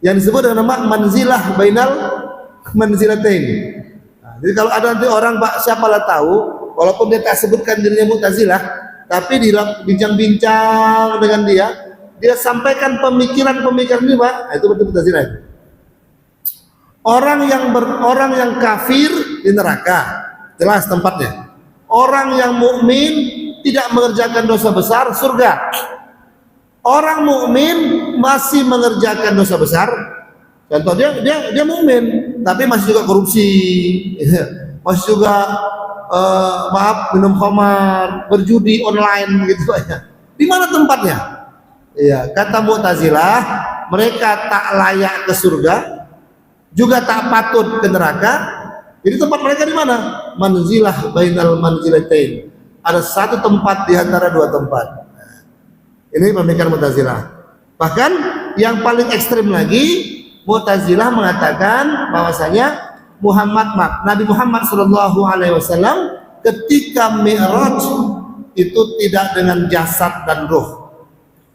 yang disebut dengan nama manzilah bainal manzilatain. Nah, jadi kalau ada nanti orang, Pak, siapalah tahu, walaupun dia tak sebutkan dirinya Mu'tazilah, tapi di bincang-bincang dengan dia sampaikan pemikiran-pemikiran ini, Pak. Nah, itu betul Mu'tazilah itu. Orang yang kafir di neraka, jelas tempatnya. Orang yang mukmin tidak mengerjakan dosa besar, surga. Orang mukmin masih mengerjakan dosa besar, contoh dia mukmin tapi masih juga korupsi, masih juga minum khamar, berjudi online gitu ya. Di mana tempatnya? Iya, kata Mu'tazilah, mereka tak layak ke surga juga tak patut ke neraka. Jadi tempat mereka di mana? Manzilah bainal manzilatain. Ada satu tempat di antara dua tempat. Ini pemikiran Mu'tazilah. Bahkan yang paling ekstrim lagi, Mu'tazilah mengatakan bahwasanya Nabi Muhammad SAW ketika Mi'raj itu tidak dengan jasad dan roh.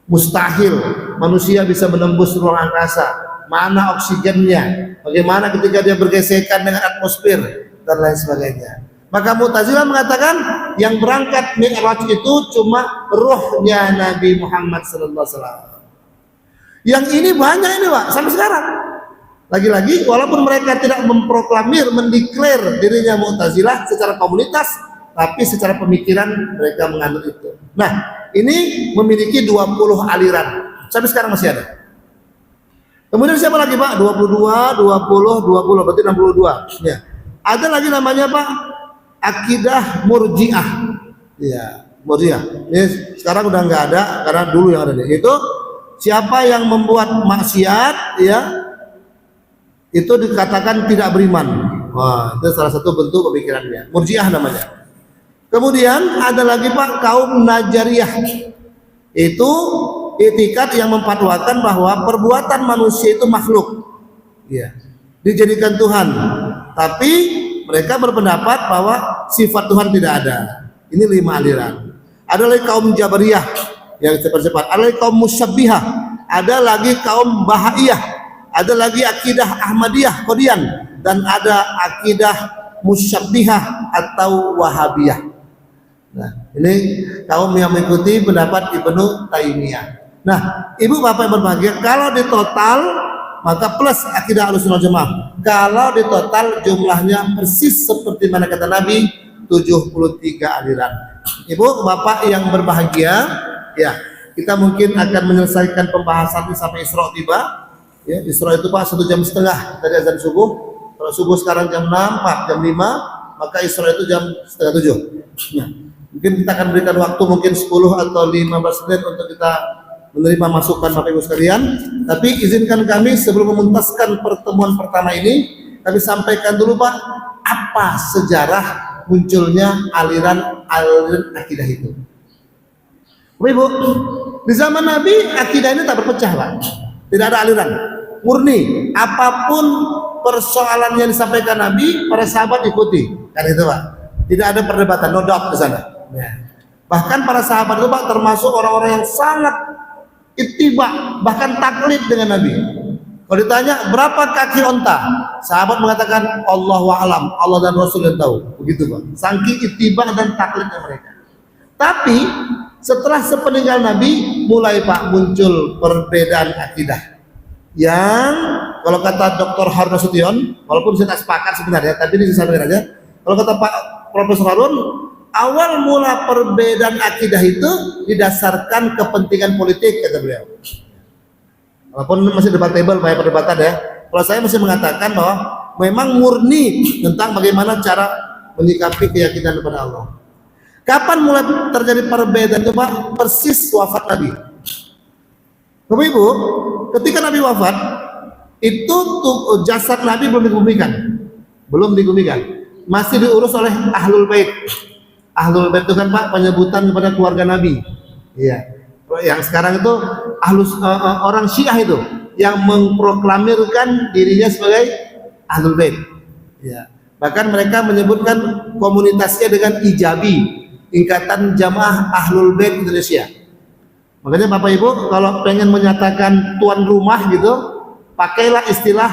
Mustahil manusia bisa menembus ruang angkasa. Mana oksigennya? Bagaimana ketika dia bergesekan dengan atmosfer dan lain sebagainya. Maka Mu'tazilah mengatakan yang berangkat Mi'raj itu cuma rohnya Nabi Muhammad SAW. Yang ini banyak ini Pak, sampai sekarang. Lagi-lagi walaupun mereka tidak memproklamir, mendeklar dirinya Mu'tazilah secara komunitas, tapi secara pemikiran mereka menganut itu. Nah, ini memiliki 20 aliran. Sampai sekarang masih ada. Kemudian siapa lagi Pak? 22, 20, berarti 62. Ya. Ada lagi namanya Pak, akidah Murji'ah. Ya, Murji'ah. Ini sekarang udah nggak ada karena dulu yang ada. Itu siapa yang membuat maksiat, ya, itu dikatakan tidak beriman. Wah, itu salah satu bentuk pemikirannya. Murji'ah namanya. Kemudian ada lagi Pak, kaum Najariyah. Itu itikad yang memfatwakan bahwa perbuatan manusia itu makhluk, ya, dijadikan Tuhan. Tapi mereka berpendapat bahwa sifat Tuhan tidak ada. Ini 5 aliran. Ada lagi kaum Jabariyah yang cepat-cepat. Ada lagi kaum Musyabbihah. Ada lagi kaum Bahaiyah. Ada lagi akidah Ahmadiyah, Qadian, dan ada akidah Musyabbihah atau Wahabiyah. Nah, ini kaum yang mengikuti pendapat Ibnu Taimiyah. Nah, ibu bapak yang berbahagia, kalau di total maka plus akidah Ahlussunnah Jamaah. Kalau di total jumlahnya persis seperti mana kata Nabi, 73 aliran. Ibu bapak yang berbahagia, ya, kita mungkin akan menyelesaikan pembahasan ini sampai Isra tiba. Ya, Isra itu Pak 1,5 jam dari azan subuh. Kalau subuh sekarang jam 6, Pak jam 5, maka Isra itu jam 6:30. Nah, mungkin kita akan berikan waktu mungkin 10 atau 15 menit untuk kita menerima masukan Bapak Ibu sekalian. Tapi izinkan kami sebelum memuntaskan pertemuan pertama ini, kami sampaikan dulu Pak, apa sejarah munculnya aliran akidah itu. Bapak Ibu, di zaman Nabi akidah ini tak berpecah Pak. Tidak ada aliran, murni. Apapun persoalan yang disampaikan Nabi, para sahabat ikuti. Kan itu Pak. Tidak ada perdebatan, no doubt di sana. Ya. Bahkan para sahabat itu Pak termasuk orang-orang yang sangat ittiba, bahkan taklid dengan Nabi. Kalau ditanya berapa kaki onta, sahabat mengatakan Allahu a'lam, Allah dan Rasul yang tahu. Begitu Pak. Saking ittiba dan taklidnya mereka. Tapi setelah sepeninggal Nabi, mulai Pak muncul perbedaan akidah. Yang kalau kata Dr. Harun Nasution, walaupun saya tak sepakat sebenarnya, tapi ini saya sampaikan aja. Kalau kata Pak Profesor Harun, awal mula perbedaan akidah itu didasarkan kepentingan politik, kata beliau. Walaupun masih debatable, banyak perdebatan ya. Kalau saya masih mengatakan bahwa memang murni tentang bagaimana cara menyikapi keyakinan kepada Allah. Kapan mulai terjadi perbedaan itu Pak? Persis wafat Nabi. Bapak Ibu, ketika Nabi wafat, itu jasad Nabi belum digumikan, masih diurus oleh Ahlul Bait. Ahlul Bait itu kan Pak penyebutan kepada keluarga Nabi. Iya. Yang sekarang itu orang Syiah itu yang memproklamirkan dirinya sebagai Ahlul Bait. Iya. Bahkan mereka menyebutkan komunitasnya dengan Ijabi, Ikatan Jamaah Ahlul Bait Indonesia. Makanya Bapak Ibu kalau pengen menyatakan tuan rumah gitu, pakailah istilah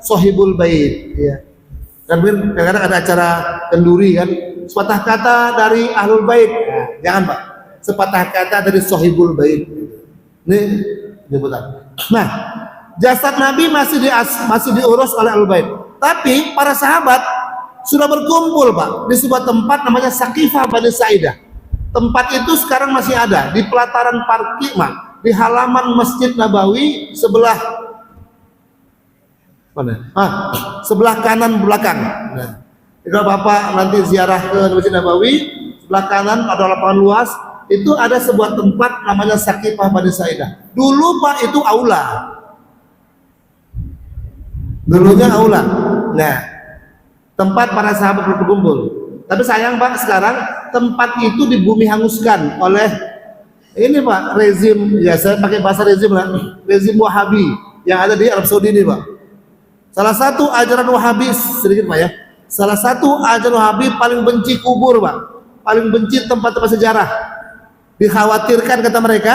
Sohibul Bait. Iya. Dan kadang-kadang ada acara kenduri kan, sepatah kata dari Ahlul Bait. Nah, jangan Pak, sepatah kata dari Sohibul Bait. Ini penyebutan. Nah, jasad Nabi masih diurus oleh Ahlul Bait. Tapi para sahabat sudah berkumpul Pak di sebuah tempat namanya Saqifah Bani Sa'idah. Tempat itu sekarang masih ada di pelataran parkir, di halaman Masjid Nabawi sebelah mana? Sebelah kanan belakang. Nah, kalau Bapak nanti ziarah ke Masjid Nabawi, sebelah kanan ada lapangan luas, itu ada sebuah tempat namanya Saqifah Bani Sa'idah. Dulu Pak itu aula. Dulunya aula. Nah, tempat para sahabat berkumpul. Tapi sayang Pak, sekarang tempat itu di bumi hanguskan oleh ini Pak, rezim, ya saya pakai bahasa rezim lah, rezim Wahabi yang ada di Arab Saudi ini Pak. Salah satu ajaran Wahabi, sedikit Pak ya, salah satu ajaran Wahabi paling benci kubur Pak, paling benci tempat-tempat sejarah. Dikhawatirkan kata mereka,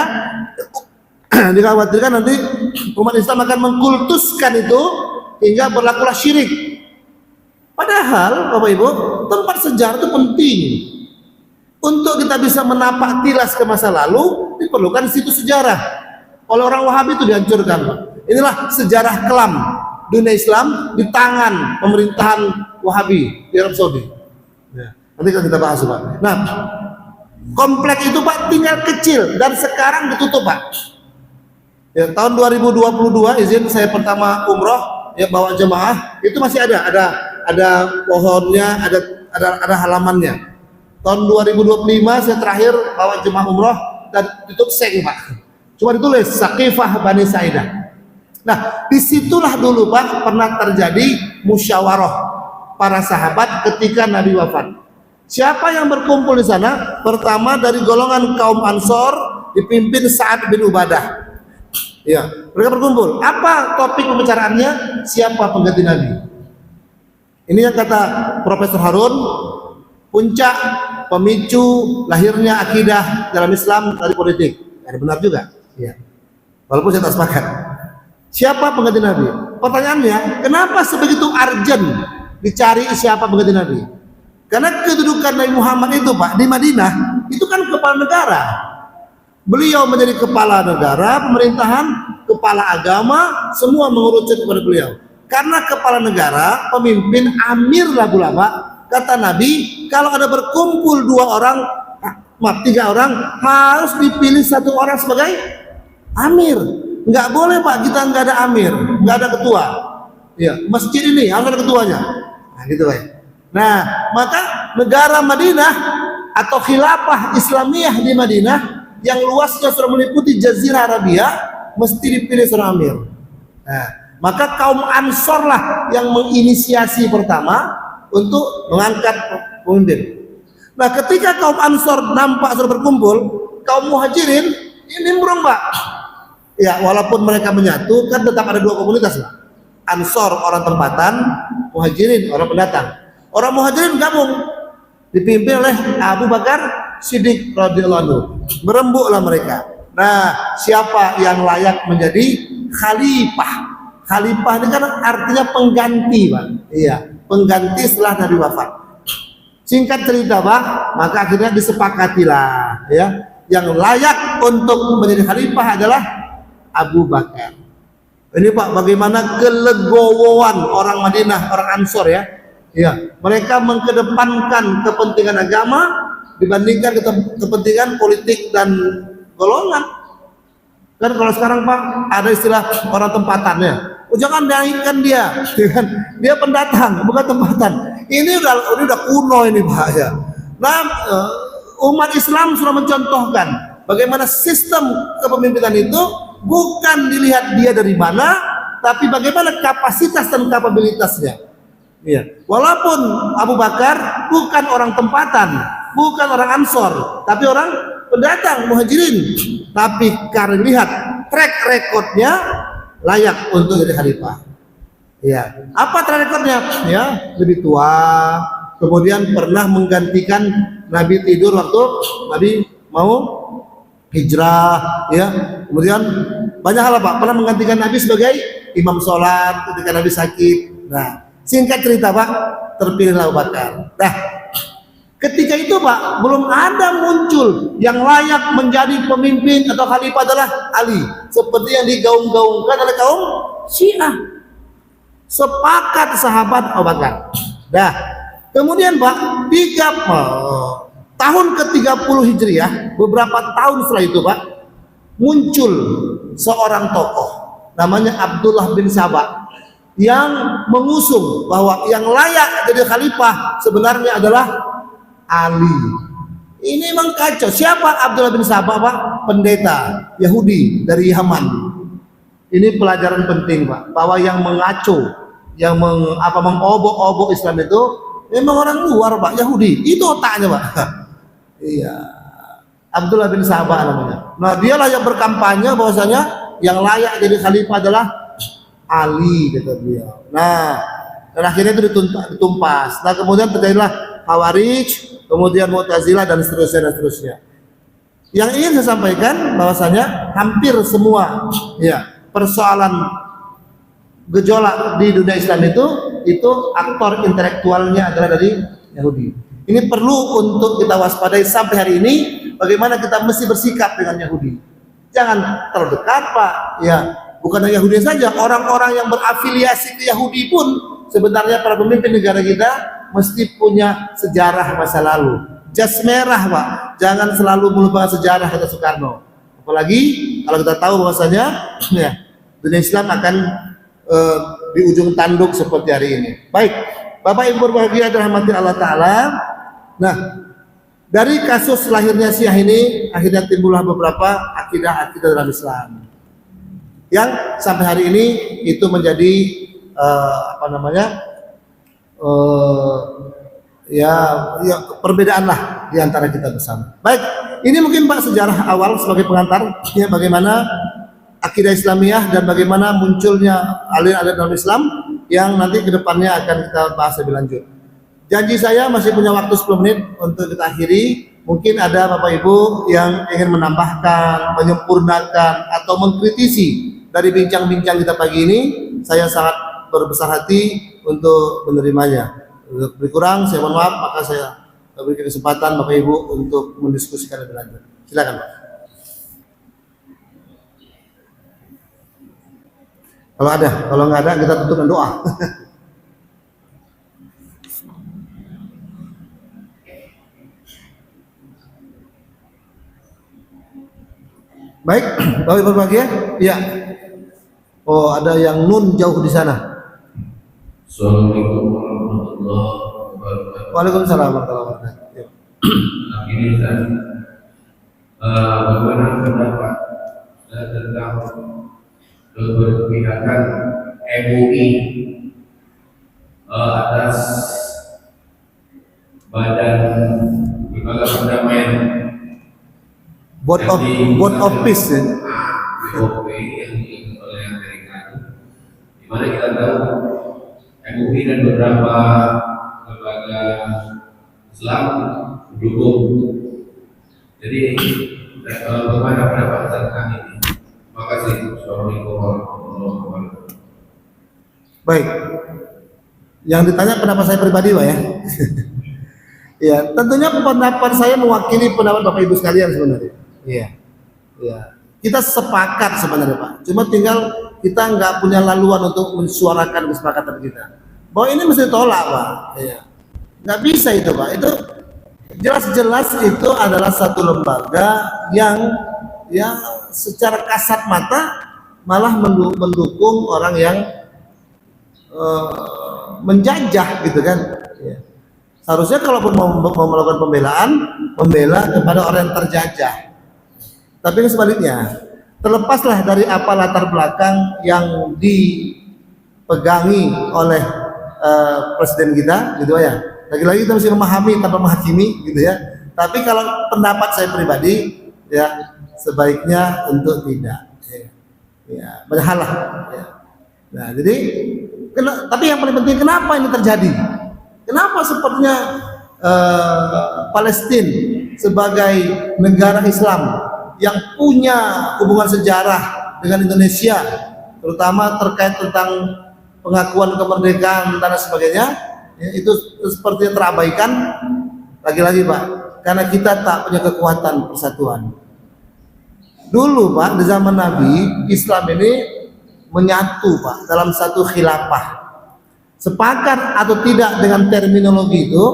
dikhawatirkan nanti umat Islam akan mengkultuskan itu hingga berlakulah syirik. Padahal Bapak Ibu, tempat sejarah itu penting. Untuk kita bisa menapak tilas ke masa lalu, diperlukan situs sejarah. Oleh orang Wahabi itu dihancurkan. Inilah sejarah kelam dunia Islam di tangan pemerintahan Wahabi di Arab Saudi. Ya. Nanti kita bahas Pak. Nah, kompleks itu Pak tinggal kecil dan sekarang ditutup Pak. Ya, tahun 2022 izin saya pertama umroh ya bawa jemaah itu masih ada pohonnya, ada halamannya. Tahun 2025 saya terakhir bawa jemaah umroh dan tutup seng Pak. Cuma ditulis Saqifah Bani Sa'idah. Nah, disitulah dulu Pak pernah terjadi musyawarah para sahabat ketika Nabi wafat. Siapa yang berkumpul di sana? Pertama dari golongan kaum Ansor dipimpin Sa'ad bin Ubadah. Ya, mereka berkumpul. Apa topik pembicaraannya? Siapa pengganti Nabi? Ini yang kata Profesor Harun, puncak pemicu lahirnya akidah dalam Islam dari politik. Ya, benar juga. Ya. Walaupun saya tak sepakat. Siapa pengganti Nabi? Pertanyaannya, kenapa sebegitu urgent dicari siapa pengganti Nabi? Karena kedudukan Nabi Muhammad itu Pak di Madinah itu kan kepala negara. Beliau menjadi kepala negara, pemerintahan, kepala agama, semua mengerucut kepada beliau. Karena kepala negara, pemimpin, amir lah ulama. Kata Nabi, kalau ada berkumpul 3 orang, harus dipilih 1 orang sebagai amir. Nggak boleh Pak, kita nggak ada amir, nggak ada ketua. Ya, masjid ini harus ada ketuanya. Nah, gitu Pak. Nah, maka negara Madinah atau khilafah Islamiyah di Madinah yang luasnya sudah meliputi Jazirah Arabia mesti dipilih seorang amir. Nah, maka kaum Ansor lah yang menginisiasi pertama untuk mengangkat pemimpin. Nah, ketika kaum Ansor nampak sudah berkumpul, kaum Muhajirin ini nimbrung Pak. Ya, walaupun mereka menyatu kan tetap ada 2 komunitas Pak. Ansor orang tempatan, Muhajirin orang pendatang. Orang Muhajirin gabung dipimpin oleh Abu Bakar Siddiq radhiyallahu anhu. Berembuklah mereka. Nah, siapa yang layak menjadi khalifah? Khalifah ini kan artinya pengganti Pak. Iya, pengganti setelah Nabi wafat. Singkat cerita Pak, maka akhirnya disepakatilah ya, yang layak untuk menjadi khalifah adalah Abu Bakar. Ini Pak, bagaimana kelegowoan orang Madinah, orang Ansor ya. Ya, mereka mengkedepankan kepentingan agama dibandingkan kepentingan politik dan golongan. Kan kalau sekarang Pak ada istilah orang tempatannya. Oh, jangan naikkan dia, dia pendatang bukan tempatan. Ini udah kuno ini Pak ya. Nah, umat Islam sudah mencontohkan bagaimana sistem kepemimpinan itu bukan dilihat dia dari mana, tapi bagaimana kapasitas dan kapabilitasnya. Ya, walaupun Abu Bakar bukan orang tempatan, bukan orang Ansor, tapi orang pendatang Muhajirin, tapi karena lihat track recordnya layak untuk jadi khalifah. Ya, apa track recordnya? Ya, lebih tua, kemudian pernah menggantikan Nabi tidur waktu Nabi mau hijrah, ya, kemudian banyak hal Pak, pernah menggantikan Nabi sebagai imam sholat ketika Nabi sakit. Nah, singkat cerita Pak, terpilihlah Abu Bakar. Nah, ketika itu Pak, belum ada muncul yang layak menjadi pemimpin atau khalifah adalah Ali, seperti yang digaung-gaungkan oleh kaum Syiah. Sepakat sahabat Abu Bakar. Nah, kemudian Pak, tahun ke-30 Hijriah, beberapa tahun setelah itu Pak, muncul seorang tokoh namanya Abdullah bin Sabah yang mengusung bahwa yang layak jadi khalifah sebenarnya adalah Ali. Ini memang kacau. Siapa Abdullah bin Sabah Pak? Pendeta Yahudi dari Yaman. Ini pelajaran penting Pak, bahwa yang mengaco mengobok-obok Islam itu memang orang luar Pak, Yahudi. Itu otaknya Pak. Iya. Abdullah bin Sabah namanya. Nah, dialah yang berkampanye bahwasanya yang layak jadi khalifah adalah Ali, kata beliau. Nah, dan akhirnya itu ditumpas. Nah, kemudian terjadilah Khawarij, kemudian Mu'tazilah dan seterusnya. Yang ingin saya sampaikan bahwasanya hampir semua persoalan gejolak di dunia Islam itu aktor intelektualnya adalah dari Yahudi. Ini perlu untuk kita waspadai sampai hari ini. Bagaimana kita mesti bersikap dengan Yahudi? Jangan terlalu dekat Pak. Ya, bukan hanya Yahudi saja, orang-orang yang berafiliasi ke Yahudi pun sebenarnya para pemimpin negara kita mesti punya sejarah masa lalu. Jas merah Pak, jangan selalu melupakan sejarah, kata Soekarno. Apalagi kalau kita tahu bahwasanya dunia Islam akan di ujung tanduk seperti hari ini. Baik, Bapak Ibu berbahagia dirahmati Allah Ta'ala. Nah, dari kasus lahirnya Syiah ini akhirnya timbullah beberapa akidah-akidah dalam Islam yang sampai hari ini itu menjadi perbedaan lah di antara kita bersama. Baik, ini mungkin Pak sejarah awal sebagai pengantar ya, bagaimana akidah Islamiyah dan bagaimana munculnya aliran-aliran dalam Islam yang nanti kedepannya akan kita bahas lebih lanjut. Janji saya masih punya waktu 10 menit untuk kita akhiri. Mungkin ada Bapak Ibu yang ingin menambahkan, menyempurnakan atau mengkritisi dari bincang-bincang kita pagi ini. Saya sangat berbesar hati untuk menerimanya. Lebih kurang saya mohon maaf, maka saya berikan kesempatan Bapak Ibu untuk mendiskusikan lebih lanjut. Silakan Pak. Kalau nggak ada kita tutup dengan doa. Baik, Bapak Ibu berbahagia? Iya. Oh, ada yang nun jauh di sana. Assalamualaikum warahmatullahi wabarakatuh. Waalaikumsalam warahmatullahi wabarakatuh. Ini bagaimana pendapat tentang keberpihakan MUI atas Badan Lembaga Perdamaian Board of Peace ya. BOP yang dilakukan oleh Amerika, di mana kita tahu MUI dan beberapa lembaga Islam mendukung. Jadi bagaimana pendapat tentang ini? Terima kasih. Assalamualaikum warahmatullahi wabarakatuh. Baik. Yang ditanya pendapat saya pribadi Pak ya. Ya, tentunya pendapat saya mewakili pendapat Bapak Ibu sekalian sebenarnya. Iya. Ya. Kita sepakat sebenarnya Pak. Cuma tinggal kita nggak punya laluan untuk mensuarakan kesepakatan kita. Bahwa ini mesti tolak Pak. Iya. Nggak bisa itu Pak. Itu jelas-jelas itu adalah satu lembaga yang secara kasat mata malah mendukung orang yang menjajah gitu kan. Ya. Seharusnya kalau mau melakukan pembelaan, membela kepada orang yang terjajah. Tapi ini sebaliknya, terlepaslah dari apa latar belakang yang dipegangi oleh presiden kita, gitu ya. Lagi-lagi kita mesti memahami tanpa menghakimi, gitu ya. Tapi kalau pendapat saya pribadi, ya sebaiknya untuk tidak. Ya, banyak hal lah. Ya. Nah, jadi, tapi yang paling penting kenapa ini terjadi? Kenapa sepertinya Palestina sebagai negara Islam yang punya hubungan sejarah dengan Indonesia, terutama terkait tentang pengakuan kemerdekaan dan sebagainya, ya, itu sepertinya terabaikan. Lagi-lagi Pak, karena kita tak punya kekuatan persatuan. Dulu Pak, di zaman Nabi, Islam ini menyatu Pak dalam satu khilafah. Sepakat atau tidak dengan terminologi itu,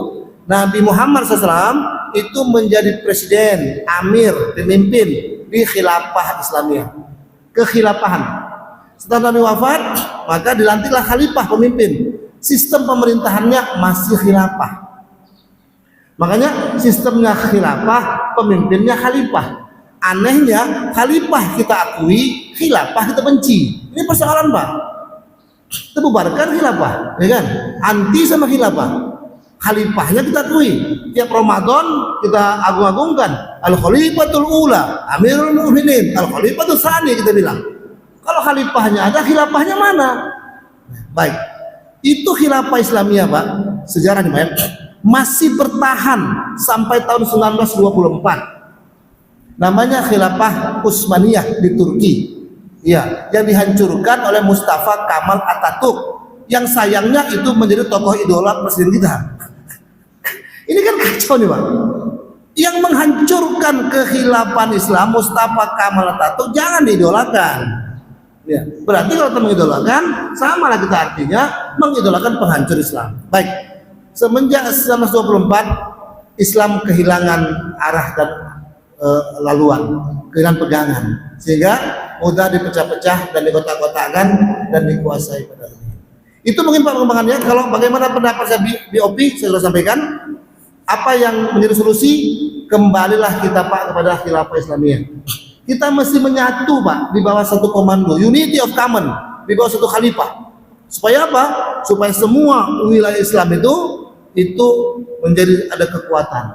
Nabi Muhammad SAW itu menjadi presiden, amir, pemimpin di khilafah Islamiyah, kekhilafahan. Setelah Nabi wafat, maka dilantiklah khalifah pemimpin. Sistem pemerintahannya masih khilafah. Makanya sistemnya khilafah, pemimpinnya khalifah. Anehnya khalifah kita akui, khilafah kita benci. Ini persoalan Pak. kita bubarkan khilafah, ya kan? Anti sama khilafah. Khalifahnya kita akui. Tiap Ramadan kita agung-agungkan. Al Khalifatul Ula, Amirul Mukminin, Al Khalifatul Tsani kita bilang. Kalau khalifahnya ada, khilafahnya mana? Baik. Itu khilafah Islamiyah, Pak. Sejarah nih, Pak, masih bertahan sampai tahun 1924. Namanya khilafah Utsmaniyah di Turki. Ya, yang dihancurkan oleh Mustafa Kemal Atatürk. Yang sayangnya itu menjadi tokoh idola presiden kita. Ini kan kacau nih, Pak. Yang menghancurkan kekhilafan Islam Mustafa Kemal Atatürk jangan diidolakan. Ya, berarti kalau kita mengidolakan, sama lah kita artinya mengidolakan penghancur Islam. Baik, semenjak 1924 Islam kehilangan arah dan laluan, kehilangan pegangan, sehingga mudah dipecah-pecah dan dikotak-kotakkan dan dikuasai pada dunia. Itu mungkin Pak perkembangannya. Kalau bagaimana pendapat saya BOP, saya sudah sampaikan. Apa yang menjadi solusi? Kembalilah kita, Pak, kepada khilafah Islamiyah. Kita mesti menyatu, Pak, di bawah satu komando, unity of common, di bawah satu khalifah. Supaya apa? Supaya semua wilayah Islam itu menjadi ada kekuatan.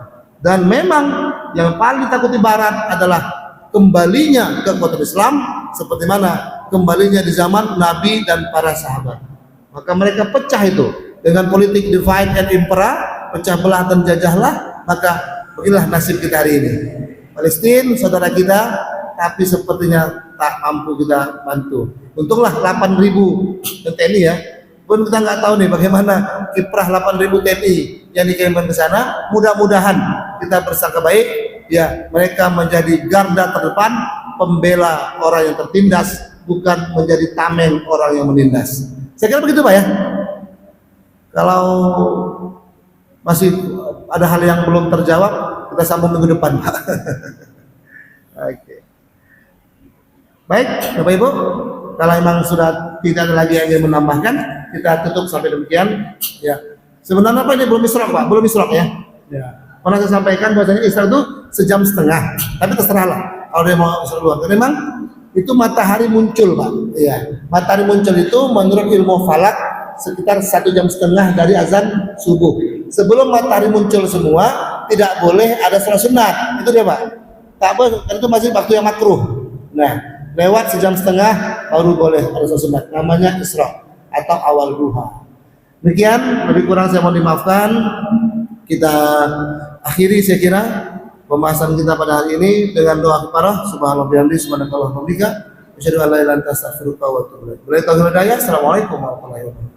Dan memang yang paling ditakuti Barat adalah kembalinya kekuatan Islam seperti mana kembalinya di zaman Nabi dan para sahabat. Maka mereka pecah itu dengan politik divide and impera, pecah belah dan jajahlah. Maka beginilah nasib kita hari ini. Palestina saudara kita, tapi sepertinya tak mampu kita bantu. Untunglah 8.000 TNI ya. Pun kita nggak tahu nih bagaimana kiprah 8.000 TNI yang dikirimkan ke sana. Mudah-mudahan kita bersangka baik, ya mereka menjadi garda terdepan, pembela orang yang tertindas, bukan menjadi tameng orang yang menindas. Saya kira begitu, Pak, ya. Kalau masih ada hal yang belum terjawab, kita sambung minggu depan, Pak. Oke. Baik, Bapak Ibu, kalau memang sudah tidak ada lagi yang ingin menambahkan, kita tutup sampai demikian. Ya. Sebenarnya apa ini belum isyraq, Pak? Belum isyraq ya. Ya. Pernah saya sampaikan bahwasanya isyraq itu sejam setengah, tapi terserahlah kalau dia mau isyraq duluan. Karena memang itu matahari muncul, Pak. Ya. Matahari muncul itu menurut ilmu falak sekitar 1,5 jam dari azan subuh. Sebelum matahari muncul semua, tidak boleh ada salat sunat. Itu dia, Pak. Tak boleh, itu masih waktu yang makruh. Nah, lewat 1,5 jam baru boleh ada salat sunat. Namanya isyraq atau awal duha. Demikian, lebih kurang saya mohon dimaafkan. Kita akhiri saya kira pembahasan kita pada hari ini dengan doa kifarah. Subhanallah bihamdihi subhanallahi wa bihamdihi. Asyhadu an la ilaha illa anta astaghfiruka wa atubu ilaik. Assalamualaikum warahmatullahi wabarakatuh.